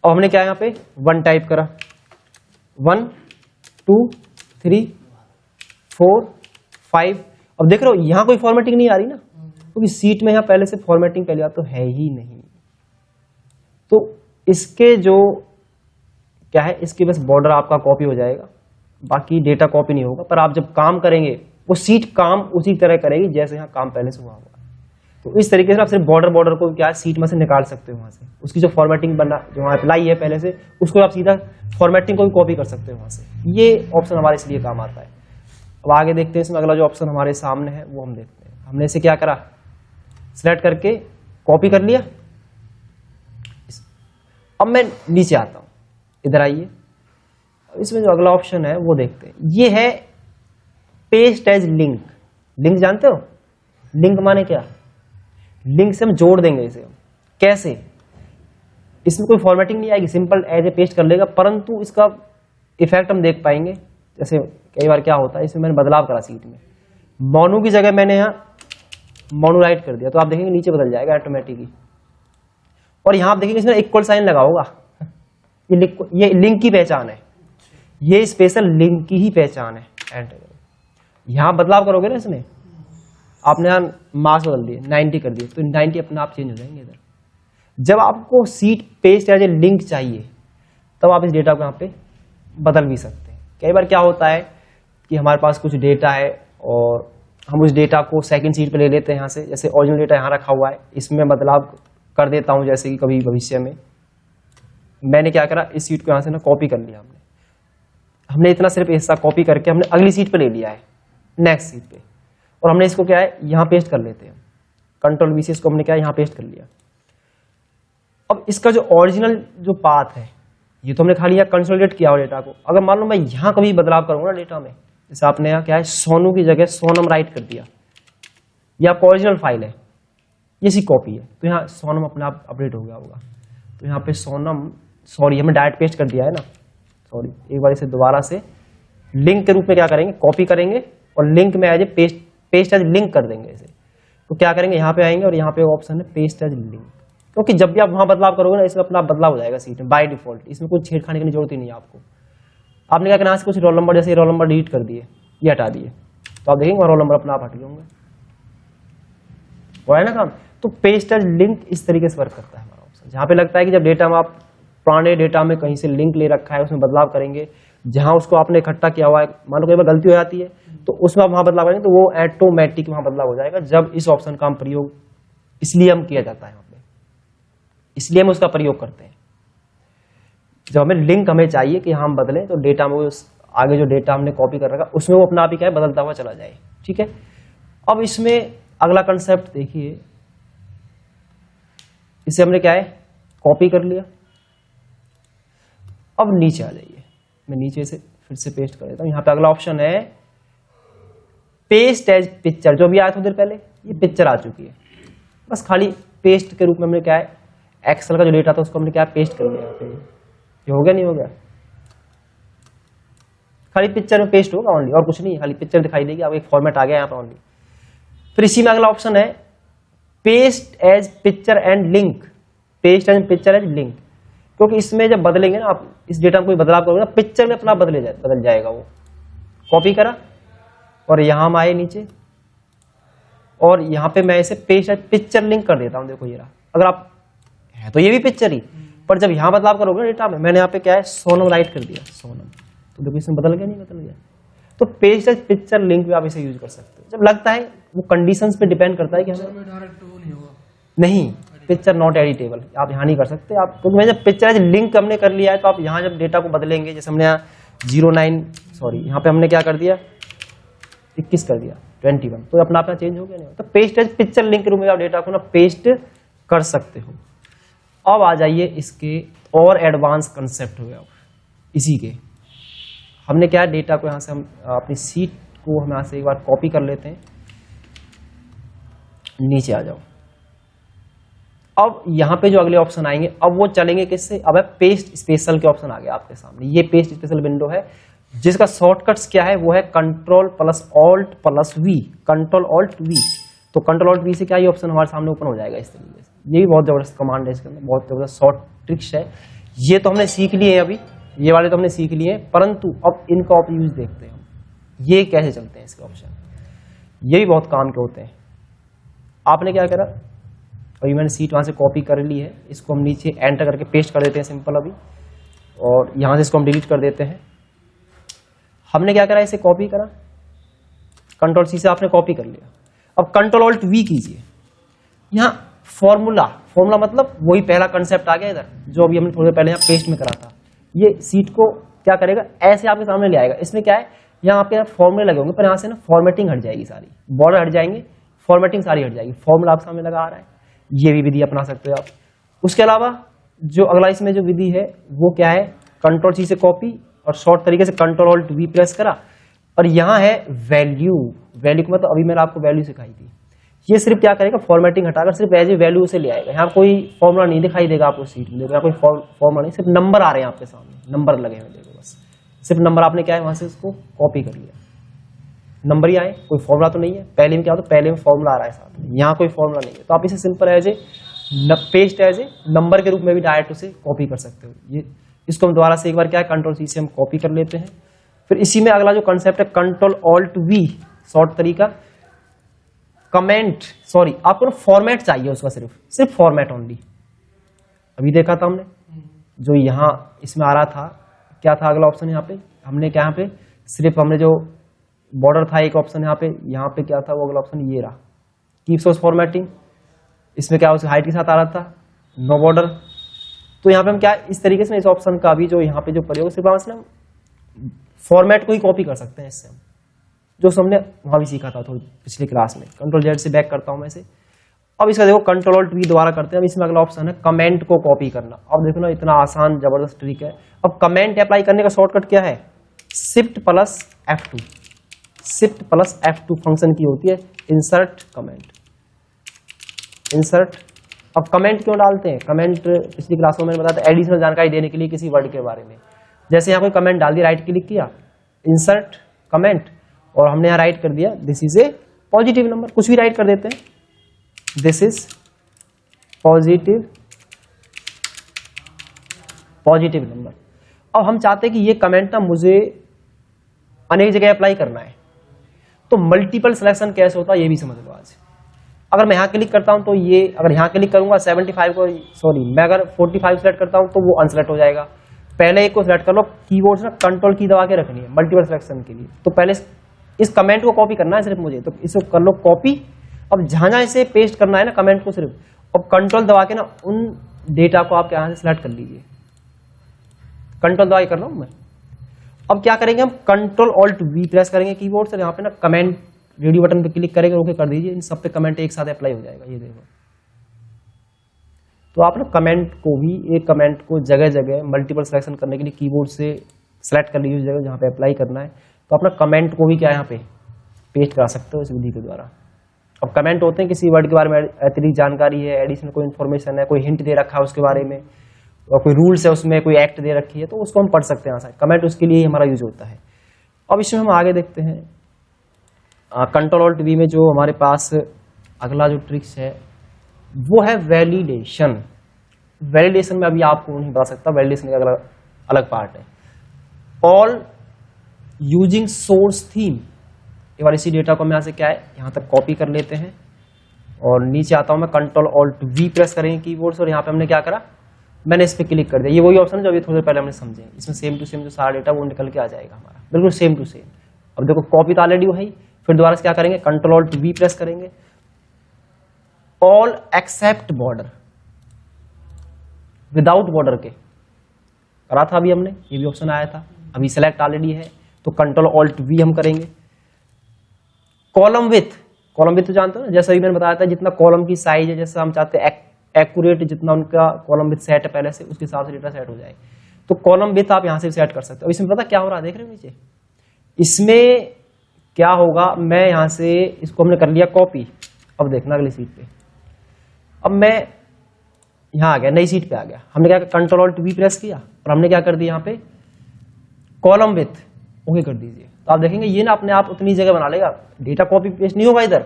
और हमने क्या यहाँ पे 1 टाइप करा, 1 2 3 4 5। अब देख रहे हो यहाँ कोई फॉर्मेटिंग नहीं आ रही ना, क्योंकि सीट में यहाँ पहले से फॉर्मेटिंग पहले बात तो है ही नहीं। तो इसके जो क्या है, इसके बस बॉर्डर आपका कॉपी हो जाएगा, बाकी डेटा कॉपी नहीं होगा। पर आप जब काम करेंगे वो सीट काम उसी तरह करेगी जैसे यहाँ काम पहले से हुआ होगा। तो इस तरीके से आप सिर्फ बॉर्डर को क्या है सीट में से निकाल सकते हो, वहां से उसकी जो फॉर्मेटिंग बना जो वहाँ अप्लाई है पहले से, उसको आप सीधा फॉर्मेटिंग को भी कॉपी कर सकते हो वहां से। ये ऑप्शन हमारे इसलिए काम आता है। अब आगे देखते हैं इसमें अगला जो ऑप्शन हमारे सामने है वो हम देखते हैं। हमने इसे क्या करा, सिलेक्ट करके कॉपी कर लिया। अब मैं नीचे आता हूं, इधर आइए। इसमें जो अगला ऑप्शन है वो देखते हैं, ये है पेस्ट एज लिंक। लिंक जानते हो, लिंक माने क्या, लिंक से हम जोड़ देंगे इसे। कैसे, इसमें कोई फॉर्मेटिंग नहीं आएगी, सिंपल एज ए पेस्ट कर लेगा, परंतु इसका इफेक्ट हम देख पाएंगे। जैसे कई बार क्या होता है, इसमें मैंने बदलाव करा सीट में, मोनू की जगह मैंने यहाँ मोनू राइट कर दिया, तो आप देखेंगे नीचे बदल जाएगा ऑटोमेटिकली। और यहाँ आप देखेंगे इसमें इक्वल साइन लगा होगा, ये लिंक की पहचान है, ये स्पेशल लिंक की ही पहचान है। यहाँ बदलाव करोगे ना, इसमें आपने यहाँ मार्क्स बदल दिए 90 कर दिए, तो 90 अपने आप चेंज हो जाएंगे इधर। जब आपको सीट पेस्ट एज ए लिंक चाहिए तब आप इस डेटा को यहाँ पे बदल भी सकते हैं। कई बार क्या होता है कि हमारे पास कुछ डेटा है और हम उस डेटा को सेकंड सीट पे ले लेते हैं यहाँ से, जैसे ओरिजिनल डेटा यहाँ रखा हुआ है, इसमें बदलाव कर देता हूँ। जैसे कि कभी भविष्य में मैंने क्या करा, इस सीट को यहाँ से ना कॉपी कर लिया, हमने इतना सिर्फ हिस्सा कॉपी करके हमने अगली सीट पे ले लिया है, नेक्स्ट सीट पे, और हमने इसको क्या है यहाँ पेस्ट कर लेते हैं, कंट्रोल वी से इसको हमने क्या है यहाँ पेस्ट कर लिया। अब इसका जो ओरिजिनल जो पाथ है, ये तो हमने खाली यहाँ कंसोलिडेट किया हुआ डेटा को। अगर मान लो मैं यहाँ कभी बदलाव करूंगा ना डेटा में, जैसे आपने यहाँ क्या है सोनू की जगह सोनम राइट कर दिया, ये आपका ओरिजिनल फाइल है, ये सी कॉपी है, तो यहाँ सोनम अपने आप अपडेट हो गया होगा। तो यहाँ पे सोनम, सॉरी हमें डायरेक्ट पेस्ट कर दिया है ना, सॉरी एक बार इसे दोबारा से लिंक के रूप में क्या करेंगे, कॉपी करेंगे और लिंक में as a paste as link कर देंगे इसे। तो क्या करेंगे, यहाँ पे आएंगे और यहाँ पे ऑप्शन है पेस्ट एज लिंक, क्योंकि जब भी आप वहां बदलाव करोगे ना, इसमें अपना बदलाव हो जाएगा सीट में बाय डिफॉल्ट, इसमें कुछ छेड़खानी की जरूरत ही नहीं है आपको। आपने क्या करना है, कुछ रोल नंबर जैसे रोल नंबर डिलीट कर दिए, ये हटा दिए, तो आप देखेंगे रोल नंबर अपना आप हट जाएंगे, है ना काम। तो पेस्ट एज लिंक इस तरीके से वर्क करता है हमारा ऑप्शन। जहां पे लगता है कि जब डेटा में आप पुराने डेटा में कहीं से लिंक ले रखा है, उसमें बदलाव करेंगे, जहां उसको आपने इकट्ठा किया हुआ है, मान लो कई बार गलती हो जाती है, तो उसमें आप वहां बदलाव करेंगे तो वो ऑटोमेटिक वहां बदलाव हो जाएगा। जब इस ऑप्शन का हम प्रयोग इसलिए हम किया जाता है यहाँ पे, इसलिए हम उसका प्रयोग करते हैं। जब हमें लिंक हमें चाहिए कि हम बदलें, तो डेटा में आगे जो डेटा हमने कॉपी कर रखा उसमें वो अपना आप ही क्या है बदलता हुआ चला जाए। ठीक है, अब इसमें अगला कंसेप्ट देखिए, इसे हमने क्या है कॉपी कर लिया। अब नीचे आ जाइए, मैं नीचे से फिर से पेस्ट कर देता हूँ। यहाँ पे अगला ऑप्शन है पेस्ट एज पिक्चर, जो भी आया थोड़ी देर पहले, ये पिक्चर आ चुकी है। बस खाली पेस्ट के रूप में हमने क्या है, एक्सेल का जो डेटा था उसको हमने क्या पेस्ट कर दिया यहाँ पे। ये हो गया नहीं हो गया, खाली पिक्चर में पेस्ट होगा ओनली, और कुछ नहीं, खाली पिक्चर दिखाई देगी आपको, एक फॉर्मेट आ गया यहाँ पे ओनली। फिर इसी में अगला ऑप्शन है paste as picture and link, paste as picture as link, क्योंकि इसमें जब बदलेंगे ना आप, इस डेटा में कोई बदलाव करोगे ना, पिक्चर में अपना बदल जाएगा वो। कॉपी करा और यहां हम आए नीचे, और यहां पे मैं इसे पेस्ट एज पिक्चर लिंक कर देता हूं। देखो ये रहा, अगर आप है तो ये भी पिक्चर ही, पर जब यहां बदलाव करोगे ना डेटा में, मैंने यहाँ पे क्या है सोनम राइट कर दिया, सोनम, तो देखो इसमें बदल गया नहीं बदल गया। तो पेस्ट एज पिक्चर लिंक भी आप इसे यूज कर सकते हो, जब लगता है, वो कंडीशंस पे डिपेंड करता है कि हमें नहीं, पिक्चर नॉट एडिटेबल आप यहाँ नहीं कर सकते आप, क्योंकि मैं जब पिक्चर एज लिंक हमने कर लिया है, तो आप यहाँ जब डेटा को बदलेंगे, जैसे हमने यहाँ 09 सॉरी यहाँ पे हमने क्या कर दिया 21 कर दिया 21, तो अपना अपना चेंज हो गया नहीं। तो पेस्ट एज पिक्चर लिंक के रूप में आप डेटा को ना पेस्ट कर सकते हो। अब आ जाइए इसके और एडवांस कंसेप्ट हुए, अब इसी के हमने क्या डेटा को यहाँ से हम अपनी सीट को हम यहाँ से एक बार कॉपी कर लेते हैं, नीचे आ जाओ। अब यहाँ पे जो अगले ऑप्शन आएंगे, अब वो चलेंगे किससे, अब है पेस्ट स्पेशल के ऑप्शन आ गया आपके सामने। ये पेस्ट स्पेशल विंडो है, जिसका शॉर्टकट्स क्या है, वो है control plus alt plus V, control alt V. तो कंट्रोल ऑल्ट वी से क्या ये ऑप्शन हमारे सामने ओपन हो जाएगा इस तरीके से। ये भी बहुत जबरदस्त कमांड है, इसके अंदर बहुत जबरदस्त शॉर्ट ट्रिक्स है। ये तो हमने सीख लिए हैं अभी, ये वाले तो हमने सीख लिए हैं, परंतु अब इनका यूज देखते हैं हम, ये कैसे चलते हैं इसके ऑप्शन। ये भी बहुत काम के होते हैं। आपने क्या करा, अभी मैंने सीट वहां से कॉपी कर ली है, इसको हम नीचे एंटर करके पेस्ट कर देते हैं सिंपल अभी, और यहां से इसको हम डिलीट कर देते हैं। हमने क्या करा, इसे कॉपी करा, कंट्रोल सी से आपने कॉपी कर लिया। अब कंट्रोल ऑल्ट वी कीजिए, यहाँ फॉर्मूला मतलब वही पहला कंसेप्ट आ गया इधर, जो अभी हमने थोड़ी देर पहले यहाँ पेस्ट में करा था। ये सीट को क्या करेगा, ऐसे आपके सामने ले आएगा। इसमें क्या है, यहाँ आपके फॉर्मूले लगे होंगे, पर यहाँ से ना फॉर्मेटिंग हट जाएगी, सारी बॉर्डर हट जाएंगे, फॉर्मेटिंग सारी हट जाएगी, फॉर्मूला आपके सामने लगा आ रहा है। ये भी विधि अपना सकते हो आप। उसके अलावा जो अगला इसमें जो विधि है वो क्या है, कंट्रोल सी से कॉपी और शॉर्ट तरीके से कंट्रोल ऑल्ट वी प्रेस करा, और यहाँ है वैल्यू। वैल्यू को मतलब अभी मैंने आपको वैल्यू सिखाई थी, ये सिर्फ क्या करेगा, फॉर्मेटिंग हटाकर सिर्फ एज ए वैल्यू से ले आएगा। यहाँ कोई फॉर्मूला नहीं दिखाई देगा आपको सीट में, यहाँ कोई फॉर्मूला नहीं, सिर्फ नंबर आ रहे हैं आपके सामने, नंबर लगे हुए देखो, बस सिर्फ नंबर आपने क्या है वहां से उसको कॉपी कर लिया, नंबर ही आए, कोई फॉर्मूला तो नहीं है। पहले में क्या होता है, पहले में फॉर्मूला आ रहा है साथ में, यहाँ कोई फॉर्मूला नहीं है, तो आप इसे simple as a paste as a number के रूप में भी डायरेक्ट उसे कॉपी कर सकते हो। ये इसको हम दोबारा से एक बार क्या है, कंट्रोल सी से हम कॉपी कर लेते हैं। फिर इसी में अगला जो कंसेप्ट है कंट्रोल ऑल्ट वी, शॉर्ट तरीका कमेंट, सॉरी आपको ना फॉर्मेट चाहिए उसका, सिर्फ फॉर्मेट ओनली। अभी देखा था हमने, जो यहाँ इसमें आ रहा था, क्या था अगला ऑप्शन, यहाँ पे हमने क्या, यहाँ पे सिर्फ हमने जो बॉर्डर था एक ऑप्शन, यहाँ पे क्या था वो अगला ऑप्शन, ये रहा कीप सोर्स फॉर्मेटिंग। इसमें क्या उसकी हाइट के साथ आ रहा था नो बॉर्डर। तो यहाँ पे हम क्या इस तरीके से इस ऑप्शन का भी जो यहाँ पे जो प्रयोग, सिर्फ हम फॉर्मेट को ही कॉपी कर सकते हैं इससे, जो हमने वहां भी सीखा था थोड़ी पिछली क्लास में। कंट्रोल जेड से बैक करता हूं मैं इसे। अब इसका देखो कंट्रोल ऑल्ट वी दोबारा करते हैं। अब इसमें अगला ऑप्शन है कमेंट को कॉपी करना। अब देखो ना इतना आसान जबरदस्त ट्रिक है। अब कमेंट अप्लाई करने का शॉर्टकट क्या है, shift plus F2, shift plus F2 function की होती है इंसर्ट कमेंट, इंसर्ट। अब कमेंट क्यों डालते हैं, कमेंट पिछली क्लास में मैंने बताया था एडिशनल जानकारी देने के लिए किसी वर्ड के बारे में। जैसे यहाँ कोई कमेंट डाल दिया, राइट क्लिक किया, इंसर्ट कमेंट, और हमने यहाँ राइट कर दिया this is a positive number, कुछ भी राइट कर देते हैं, दिस इज पॉजिटिव नंबर। अब हम चाहते हैं कि ये कमेंट ना मुझे अनेक जगह अप्लाई करना है, तो मल्टीपल सिलेक्शन कैसे होता है ये भी समझ लो आज। अगर मैं यहाँ क्लिक करता हूं तो ये, अगर यहाँ क्लिक करूंगा 75 को, सॉरी मैं अगर 45 सेलेक्ट करता हूं तो वो अनसेलेक्ट हो जाएगा। पहले एक को सिलेक्ट कर लो, कीबोर्ड से ना कंट्रोल की दबा के रखनी है मल्टीपल सिलेक्शन के लिए। तो पहले इस कमेंट को कॉपी करना है सिर्फ मुझे, तो इसे कर लो कॉपी। अब जहां जहां इसे पेस्ट करना है ना कमेंट को सिर्फ, अब कंट्रोल दबा के ना उन डेटा को आप यहाँ से सिलेक्ट कर लीजिए, कंट्रोल दबा के कर रहा हूं मैं। अब क्या करेंगे हम, कंट्रोल ऑल्ट वी प्रेस करेंगे कीबोर्ड से, यहाँ पे ना कमेंट रेडियो बटन पे क्लिक करेंगे, ओके कर दीजिए, इन सब पे कमेंट एक साथ अप्लाई हो जाएगा, ये देखो। तो आप ना कमेंट को भी, एक कमेंट को जगह जगह मल्टीपल सिलेक्शन करने के लिए कीबोर्ड से सेलेक्ट कर लीजिए जगह जहाँ पे अप्लाई करना है, तो अपना कमेंट को भी क्या यहाँ पे पेस्ट करा सकते हो इस विधि के द्वारा। अब कमेंट होते हैं किसी वर्ड के बारे में अतिरिक्त जानकारी है, एडिशनल कोई इन्फॉर्मेशन है, कोई हिंट दे रखा है उसके बारे में, और कोई रूल्स है उसमें, कोई एक्ट दे रखी है, तो उसको हम पढ़ सकते हैं यहाँ से। कमेंट उसके लिए ही हमारा यूज होता है। अब इसमें हम आगे देखते हैं कंट्रोल ऑल्ट वी में जो हमारे पास अगला जो ट्रिक्स है वो है वैलिडेशन। वैलिडेशन में अभी आपको नहीं बता सकता, वैलिडेशन का अलग पार्ट है। ऑल यूजिंग सोर्स थीम, एक बार इसी डेटा को हम यहाँ से क्या है यहाँ तक कॉपी कर लेते हैं और नीचे आता हूं मैं, कंट्रोल ऑल्ट वी प्रेस करेंगे कीबोर्ड से, और यहाँ पे हमने क्या करा, मैंने इस पे क्लिक कर दिया। ये वही ऑप्शन है जो अभी थोड़ी देर पहले हमने समझे, इसमें सेम टू सेम जो सारा डेटा वो निकल के आ जाएगा हमारा, बिल्कुल सेम टू सेम। अब देखो कॉपी तो ऑलरेडी हुई, फिर दोबारा से क्या करेंगे, कंट्रोल ऑल्ट वी प्रेस करेंगे, all except border, without border के करा था अभी हमने, ये भी ऑप्शन आया था, अभी सेलेक्ट ऑलरेडी है तो कंट्रोल ऑल्ट वी हम करेंगे। कॉलम विथ, कॉलम विथ तो जानते हो ना, जैसा अभी मैंने बताया था जितना कॉलम की साइज है, जैसा हम चाहते हैं एक्यूरेट, जितना उनका कॉलम विथ सेट है पहले से, उसके हिसाब से डेटा सेट हो जाए, तो कॉलम विथ आप यहां से सेट कर सकते हो। अब इसमें पता क्या हो रहा है, देख रहे हो नीचे, इसमें क्या होगा, मैं यहां से इसको हमने कर लिया कॉपी, अब देखना अगली सीट पे, अब मैं यहां आ गया, नई सीट पे आ गया, हमने क्या कंट्रोल ऑल्ट वी प्रेस किया और हमने क्या कर दिया यहाँ पे कॉलम विथ ओके कर दीजिए, तो आप देखेंगे ये ना अपने आप उतनी जगह बना लेगा, डेटा कॉपी पेस्ट नहीं होगा इधर,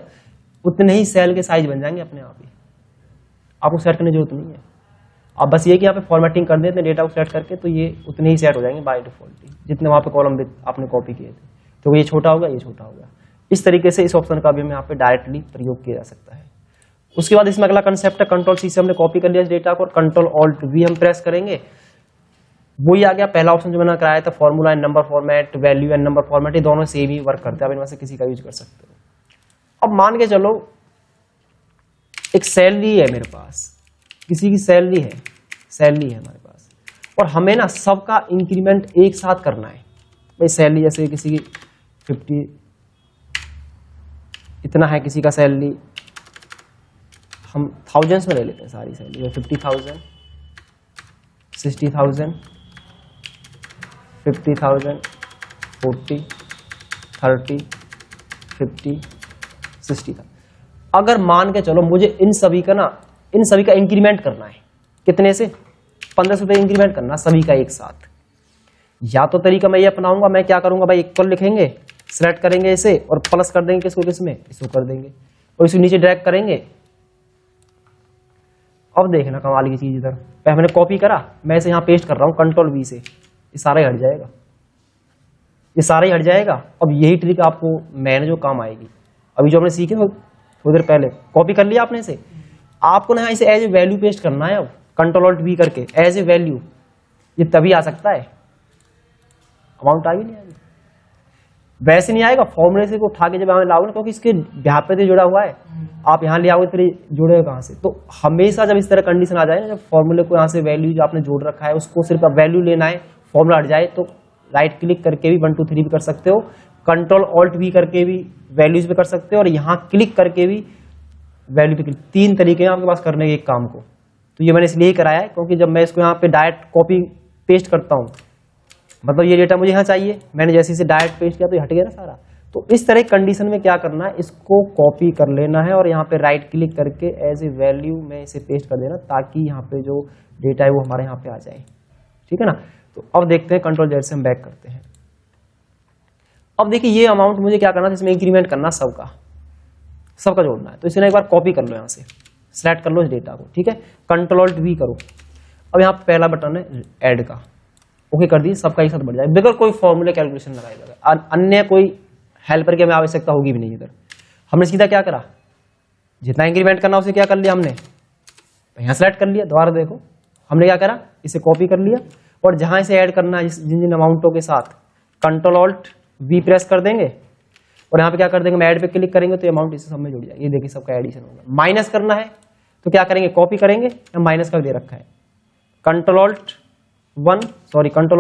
उतने ही सेल के साइज बन जाएंगे अपने आप ही, आपको सेट करने की जरूरत नहीं है। आप बस ये कि यहाँ पे फॉर्मेटिंग कर देते हैं डेटा को सेट करके, तो ये उतने ही सेट हो जाएंगे बाय डिफॉल्ट, जितने वहां पे कॉलम विथ आपने कॉपी किए थे, तो ये छोटा होगा, ये छोटा होगा। इस तरीके से इस ऑप्शन का भी हमें यहाँ पे डायरेक्टली प्रयोग किया जा सकता है। उसके बाद इसमें अगला कंसेप्ट है, कंट्रोल सी से हमने कॉपी कर लिया इस डेटा को, और कंट्रोल ऑल्ट वी हम प्रेस करेंगे, वही आ गया पहला ऑप्शन जो मैंने कराया था, formula and number format, value and number format, ये दोनों सेम ही वर्क करते हैं, आप इनमें से किसी का यूज कर सकते हो। अब मान के चलो एक सैलरी है मेरे पास, किसी की सैलरी है हमारे पास, और हमें ना सबका इंक्रीमेंट एक साथ करना है। भाई सैलरी जैसे किसी की 50 इतना है, किसी का सैलरी हम थाउजेंड्स में ले लेते हैं, सारी सैलरी 50,000, 60,000, 50,000, 40, 30, 50, 60,000। अगर मान के चलो मुझे इन सभी का इंक्रीमेंट करना है, कितने से 1500 रुपये इंक्रीमेंट करना सभी का एक साथ, या तो तरीका मैं ये अपनाऊंगा, मैं क्या करूंगा भाई, इक्वल लिखेंगे, सिलेक्ट करेंगे इसे और प्लस कर देंगे किसको किसमें, इसको कर देंगे, और इसे नीचे ड्रैग करेंगे। अब देखना कमाल की चीज, इधर पहले मैंने कॉपी करा, मैं इसे यहाँ पेस्ट कर रहा हूँ कंट्रोल वी से, ये सारा ही हट जाएगा, ये सारा ही हट जाएगा। अब यही ट्रिक आपको मैंने जो काम आएगी, अभी जो हमने सीखे थोड़ी देर पहले, कॉपी कर लिया आपने इसे, आपको ना इसे एज ए वैल्यू पेस्ट करना है। अब कंट्रोल ऑल्ट वी करके एज ए वैल्यू, ये तभी आ सकता है, अमाउंट आ ही नहीं आएगी, वैसे नहीं आएगा, फॉर्मूले से को उठा के जब हमें लाओगे ना, क्योंकि इसके यहाँ पे जुड़ा हुआ है, आप यहाँ ले आओगे फिर जुड़ेगा कहाँ से। तो हमेशा जब इस तरह कंडीशन आ जाए ना, जब फॉर्मूले को यहाँ से वैल्यू जो आपने जोड़ रखा है उसको सिर्फ वैल्यू लेना है, फॉर्मूला हट जाए, तो राइट क्लिक करके भी 1 2 3 भी कर सकते हो, कंट्रोल ऑल्ट वी करके भी वैल्यूज पे कर सकते हो, और यहाँ क्लिक करके भी वैल्यू पे क्लिक, 3 तरीके हैं आपके पास करने के एक काम को। तो ये मैंने इसलिए ही कराया है क्योंकि जब मैं इसको यहाँ पे डायरेक्ट कॉपी पेस्ट करता हूँ, मतलब ये डेटा मुझे यहाँ चाहिए, मैंने जैसे इसे डायरेक्ट पेस्ट किया तो ये हट गया ना सारा। तो इस तरह कंडीशन में क्या करना है, इसको कॉपी कर लेना है और यहाँ पे राइट क्लिक करके एज ए वैल्यू में इसे पेस्ट कर देना, ताकि यहाँ पे जो डेटा है वो हमारे यहाँ पे आ जाए, ठीक है ना। तो अब देखते हैं कंट्रोल जेड से हम बैक करते हैं। अब देखिए ये अमाउंट मुझे क्या करना है, इसमें इंक्रीमेंट करना सबका जोड़ना है, तो इसे एक बार कॉपी कर लो, यहाँ से सिलेक्ट कर लो इस डेटा को, ठीक है, कंट्रोल ऑल्ट वी करो। अब यहाँ पे पहला बटन है ऐड का, ओके कर दी, सबका एक साथ बढ़ जाए बगैर कोई फॉर्मूले कैलकुलेशन लगाए बगैर, अन्य कोई हेल्पर की हमें आवश्यकता होगी भी नहीं। इधर हमने सीधा क्या करा, जितना इंक्रीमेंट करना उसे क्या कर लिया हमने, यहाँ सेलेक्ट कर लिया, दोबारा देखो हमने क्या करा, इसे कॉपी कर लिया, और जहां इसे ऐड करना है जिन जिन अमाउंटों के साथ कंट्रोल ऑल्ट वी प्रेस कर देंगे, और यहाँ पे क्या कर देंगे, मैं ऐड पे क्लिक करेंगे तो अमाउंट इसे सब में जुड़ जाएगा। ये देखिए सबका एडिशन होगा। माइनस करना है तो क्या करेंगे, कॉपी करेंगे, माइनस कर दे रखा है, कंट्रोल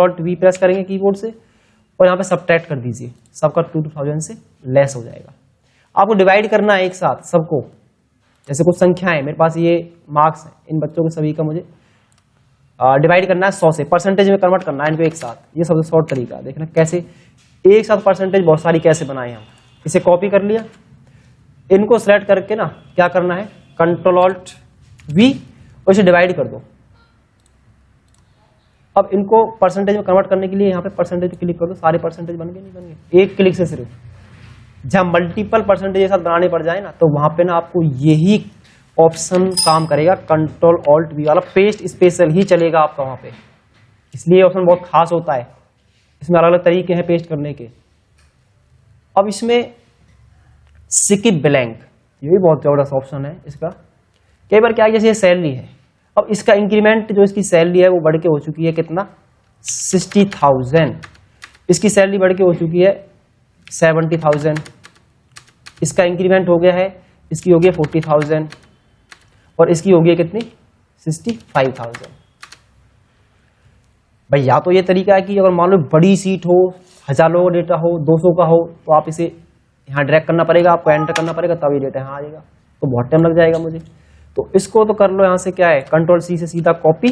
ऑल्ट वी प्रेस करेंगे कीबोर्ड से, और यहाँ पे सब्ट्रैक्ट कर दीजिए, सबका 2000 से लेस हो जाएगा। आपको डिवाइड करना है एक साथ सबको, जैसे कुछ संख्याएं मेरे पास ये मार्क्स हैं, इन बच्चों के सभी का मुझे डिवाइड करना है 100 से, परसेंटेज में कन्वर्ट करना है इनको एक साथ। ये सबसे शॉर्ट तरीका है। देखना कैसे एक साथ परसेंटेज बहुत सारी कैसे बनाए हम। इसे कॉपी कर लिया, इनको सेलेक्ट करके ना क्या करना है, कंट्रोल ऑल्ट वी और इसे डिवाइड कर दो। अब इनको परसेंटेज में कन्वर्ट करने के लिए यहाँ पे परसेंटेज क्लिक कर दो, सारे परसेंटेज बन गए नहीं बन गए, एक क्लिक से सिर्फ। जब मल्टीपल परसेंटेज साथ बनाने पड़ जाए ना, तो वहां पे ना आपको यही ऑप्शन काम करेगा, कंट्रोल ऑल्ट वी वाला पेस्ट स्पेशल ही चलेगा आपका वहां पे। इसलिए ये ऑप्शन बहुत खास होता है, इसमें अलग अलग तरीके हैं पेस्ट करने के। अब इसमें स्किप ब्लैंक, ये भी बहुत जबरदस्त ऑप्शन है इसका। कई बार क्या है, जैसे ये सैलरी है, अब इसका इंक्रीमेंट जो इसकी सैलरी है वो बढ़ के हो चुकी है कितना, 60,000। इसकी सैलरी बढ़ के हो चुकी है 70,000। इसका इंक्रीमेंट हो गया है, इसकी हो गई 40,000 और इसकी हो गई कितनी, 65,000। भाई या तो ये तरीका है कि अगर मान लो बड़ी सीट हो, 1000 लोगों का डेटा हो, 200 का हो, तो आप इसे यहाँ ड्रैग करना पड़ेगा, आपको एंटर करना पड़ेगा, तब ये डेटा यहाँ आ जाएगा, तो बहुत टाइम लग जाएगा मुझे। तो इसको तो कर लो, यहाँ से क्या है, कंट्रोल सी से सीधा कॉपी,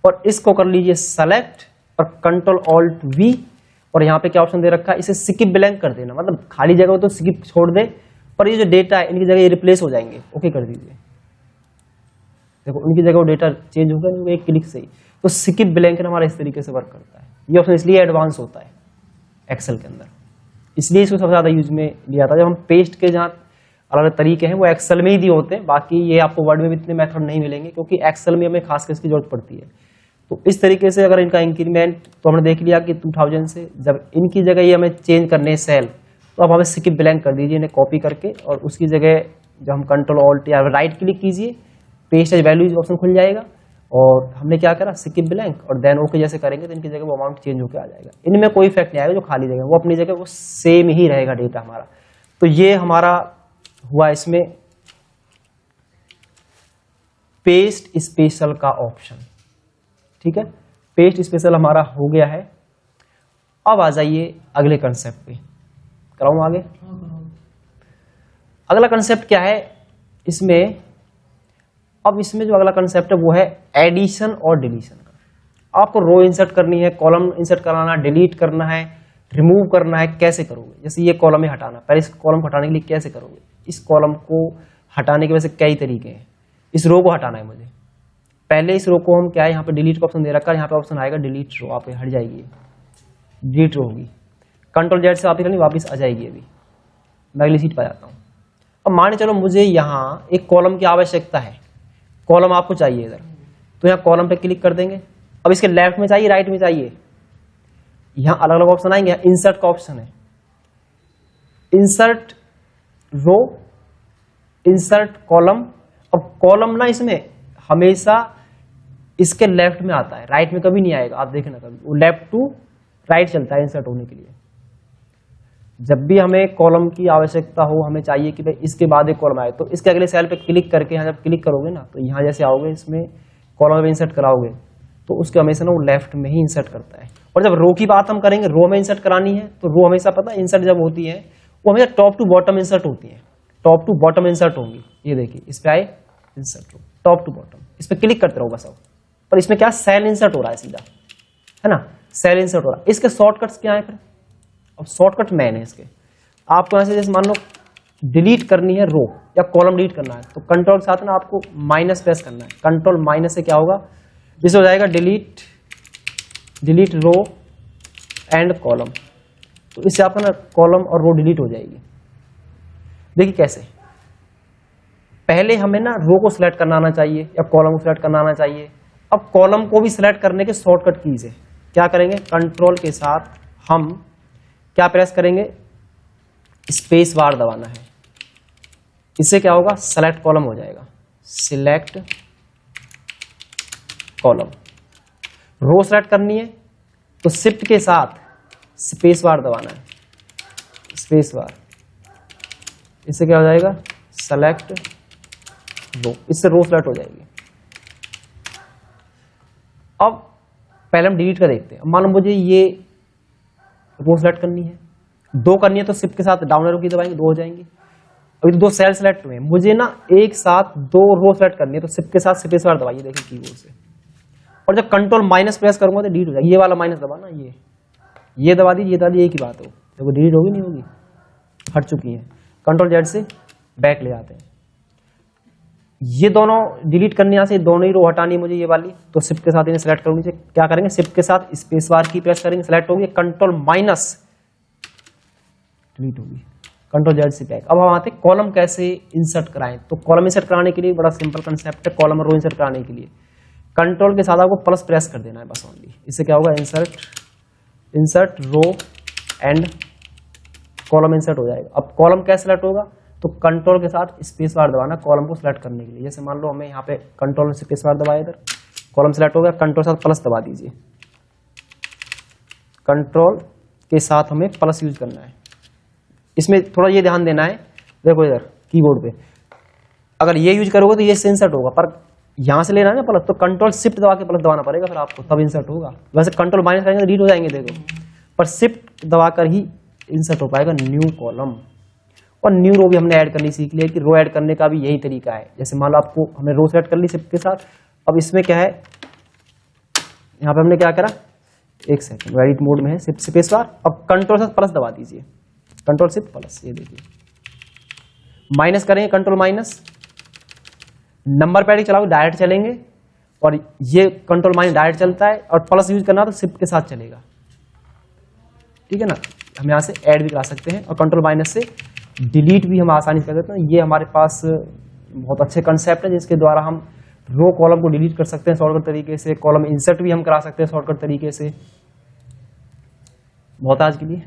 और इसको कर लीजिए सेलेक्ट और कंट्रोल ऑल्ट वी, और यहाँ पे क्या ऑप्शन दे रखा है, इसे स्किप ब्लैंक कर देना, मतलब खाली जगह हो तो स्किप छोड़ दे, पर ये जो डेटा है इनकी जगह ये रिप्लेस हो जाएंगे, ओके कर दीजिए। देखो उनकी जगह वो डेटा चेंज हो गया एक क्लिक से ही। तो स्किप ब्लैंक हमारा इस तरीके से वर्क करता है। ये ऑप्शन इसलिए एडवांस होता है एक्सेल के अंदर, इसलिए इसको सबसे ज्यादा यूज में लिया था। जब हम पेस्ट के जहाँ अलग अलग तरीके हैं वो एक्सेल में ही दिए होते हैं, बाकी ये आपको वर्ड में भी इतने मेथड नहीं मिलेंगे, क्योंकि एक्सेल में हमें खास कर इसकी जरूरत पड़ती है। तो इस तरीके से अगर इनका इंक्रीमेंट तो हमने देख लिया कि 2000 से, जब इनकी जगह ये हमें चेंज करने हैं सेल, तो अब हमें स्किप ब्लैंक कर दीजिए इन्हें कॉपी करके, और उसकी जगह जब हम कंट्रोल ऑल्ट या राइट क्लिक कीजिए, पेस्ट एज वैल्यूज ऑप्शन खुल जाएगा, और हमने क्या करा, स्किप ब्लैंक, और देन ओके जैसे करेंगे तो इनकी जगह वो अमाउंट चेंज होकर आ जाएगा। इनमें कोई इफेक्ट नहीं आएगा, जो खाली जगह वो अपनी जगह वो सेम ही रहेगा डेटा हमारा। तो ये हमारा हुआ इसमें पेस्ट स्पेशल का ऑप्शन, ठीक है। पेस्ट स्पेशल हमारा हो गया है। अब आ जाइए अगले कंसेप्ट पे, कराऊं आगे। अगला कंसेप्ट क्या है इसमें, अब इसमें जो अगला कंसेप्ट है वो है एडिशन और डिलीशन का। आपको रो इंसर्ट करनी है, कॉलम इंसर्ट कराना, डिलीट करना है, रिमूव करना है, कैसे करोगे। जैसे ये कॉलम ही हटाना, पहले इस कॉलम को हटाने के लिए कैसे करोगे, इस कॉलम को हटाने के वैसे कई तरीके हैं। इस रो को हटाना है मुझे, पहले इस रो को हम क्या है, यहाँ पे डिलीट का ऑप्शन दे रखा है, यहाँ पे ऑप्शन आएगा डिलीट रो, आप हट जाएगी, डिलीट रो होगी, कंट्रोल जेड से वापस करनी, वापस आ जाएगी। अभी मैं अगली सीट पर जाता हूँ। अब मान चलो मुझे यहाँ एक कॉलम की आवश्यकता है, कॉलम आपको चाहिए इधर, तो यहाँ कॉलम पे क्लिक कर देंगे। अब इसके लेफ्ट में चाहिए, राइट में चाहिए, यहाँ अलग अलग ऑप्शन आएंगे। इंसर्ट का ऑप्शन है, इंसर्ट रो, इंसर्ट कॉलम। अब कॉलम ना इसमें हमेशा इसके लेफ्ट में आता है, राइट में कभी नहीं आएगा, आप देखना कभी, वो लेफ्ट टू राइट चलता है इंसर्ट होने के लिए। जब भी हमें कॉलम की आवश्यकता हो, हमें चाहिए कि भाई इसके बाद एक कॉलम आए, तो इसके अगले सेल पे क्लिक करके यहाँ जब क्लिक करोगे ना, तो यहाँ जैसे आओगे, इसमें कॉलम में इंसर्ट कराओगे, तो उसके हमेशा ना वो लेफ्ट में ही इंसर्ट करता है। और जब रो की बात हम करेंगे, रो में इंसर्ट करानी है, तो रो हमेशा पता है इंसर्ट जब होती है वो हमेशा टॉप टू बॉटम इंसर्ट होती है, टॉप टू बॉटम इंसर्ट होंगी। ये देखिए इस पे आए insert row, top to bottom, इस पे क्लिक करते रहो बस। अब पर इसमें क्या सेल इंसर्ट हो रहा है सीधा, है ना, सेल इंसर्ट हो रहा है। इसके शॉर्टकट्स क्या है फिर, अब शॉर्टकट मैन है इसके। आपको यहाँ से जैसे मान लो डिलीट करनी है रो या कॉलम डिलीट करना है, तो कंट्रोल के साथ ना आपको माइनस प्रेस करना है, कंट्रोल माइनस से क्या होगा, जिससे हो जाएगा delete, delete row and column. तो इससे आपका ना कॉलम और रो डिलीट हो जाएगी। देखिए कैसे, पहले हमें ना रो को सिलेक्ट करना आना चाहिए या कॉलम को सिलेक्ट करना आना चाहिए। अब कॉलम को भी सिलेक्ट करने के शॉर्टकट कीज है, क्या करेंगे, कंट्रोल के साथ हम क्या प्रेस करेंगे, स्पेस बार दबाना है। इससे क्या होगा, सेलेक्ट कॉलम हो जाएगा, सिलेक्ट कॉलम। रो सेलेक्ट करनी है तो शिफ्ट के साथ स्पेस बार दबाना है, स्पेस बार। इससे क्या हो जाएगा, सेलेक्ट रो, इससे रो सेलेक्ट हो जाएगी। अब पहले हम डिलीट का देखते हैं। मान लो मुझे ये रो सेलेक्ट करनी है, दो करनी है, तो शिफ्ट के साथ डाउन एरो की दबाएंगे, दो हो जाएंगी। अभी तो दो सेल सेलेक्ट हुए, मुझे ना एक साथ दो रो सेलेक्ट करनी है, तो शिफ्ट के साथ स्पेस बार दबाइए, देखिए कीबोर्ड से और जब कंट्रोल माइनस प्रेस करूंगा तो डिलीट हो जाएगा। ये वाला माइनस दबाना, ये दबा दी, ये दबा दी, एक ही बात हो, देखो डिलीट होगी नहीं होगी, हट चुकी है। कंट्रोल जेड से बैक ले आते हैं, ये दोनों डिलीट करने यहाँ से दोनों ही रो हटानी है मुझे ये वाली, तो शिफ्ट के साथ इन्हें सेलेक्ट करूंगी। क्या करेंगे, शिफ्ट के साथ स्पेस बार की प्रेस करेंगे, सेलेक्ट होगी, कंट्रोल माइनस डिलीट होगी, कंट्रोल जेड से बैक। अब हम आते हैं कॉलम कैसे इंसर्ट कराएं। तो कॉलम इंसर्ट कराने के लिए बड़ा सिंपल कंसेप्ट है, कॉलम और रो इंसर्ट कराने के लिए कंट्रोल के साथ आपको प्लस प्रेस कर देना है बस ओनली। इससे क्या होगा, insert row and column insert हो जाएगा। अब कॉलम कैसे सेलेक्ट होगा, तो कंट्रोल के साथ स्पेस बार दबाना कॉलम को सिलेक्ट करने के लिए। जैसे मान लो हमें यहाँ पे कंट्रोल स्पेस बार दबाया, इधर कॉलम सेलेक्ट हो गया, कंट्रोल साथ प्लस दबा दीजिए, कंट्रोल के साथ हमें प्लस यूज करना है। इसमें थोड़ा ये ध्यान देना है, देखो इधर कीबोर्ड पे अगर ये यूज करोगे तो ये इंसर्ट होगा, पर यहां से लेना है ना प्लस, तो कंट्रोल शिफ्ट दबा के प्लस दबाना पड़ेगा फिर आपको, तब इंसर्ट होगा। वैसे कंट्रोल माइनस करेंगे तो डिलीट हो जाएंगे देखो, पर शिफ्ट दबाकर ही इंसर्ट हो पाएगा न्यू कॉलम। और न्यू रो भी हमने ऐड करनी सीख लिया कि रो ऐड करने का भी यही तरीका है। जैसे मान लो आपको हमने रो सेलेक्ट कर ली शिफ्ट के साथ, अब इसमें क्या है, यहाँ पे हमने क्या करा, एक सेकंड एडिट मोड में है, शिफ्ट स्पेस बार, अब कंट्रोल से प्लस दबा दीजिए, कंट्रोल शिफ्ट प्लस, ये देखिए माइनस करेंगे, कंट्रोल माइनस, नंबर पैड चलाओ डायरेक्ट चलेंगे, और ये कंट्रोल माइनस डायरेक्ट चलता है, और प्लस यूज करना तो शिफ्ट के साथ चलेगा, ठीक है ना। हम यहाँ से ऐड भी करा सकते हैं, और कंट्रोल माइनस से डिलीट भी हम आसानी से कर सकते हैं। ये हमारे पास बहुत अच्छे कंसेप्ट है जिसके द्वारा हम रो कॉलम को डिलीट कर सकते हैं शॉर्टकट तरीके से, कॉलम इंसर्ट भी हम करा सकते हैं शॉर्टकट तरीके से। बहुत आज के लिए।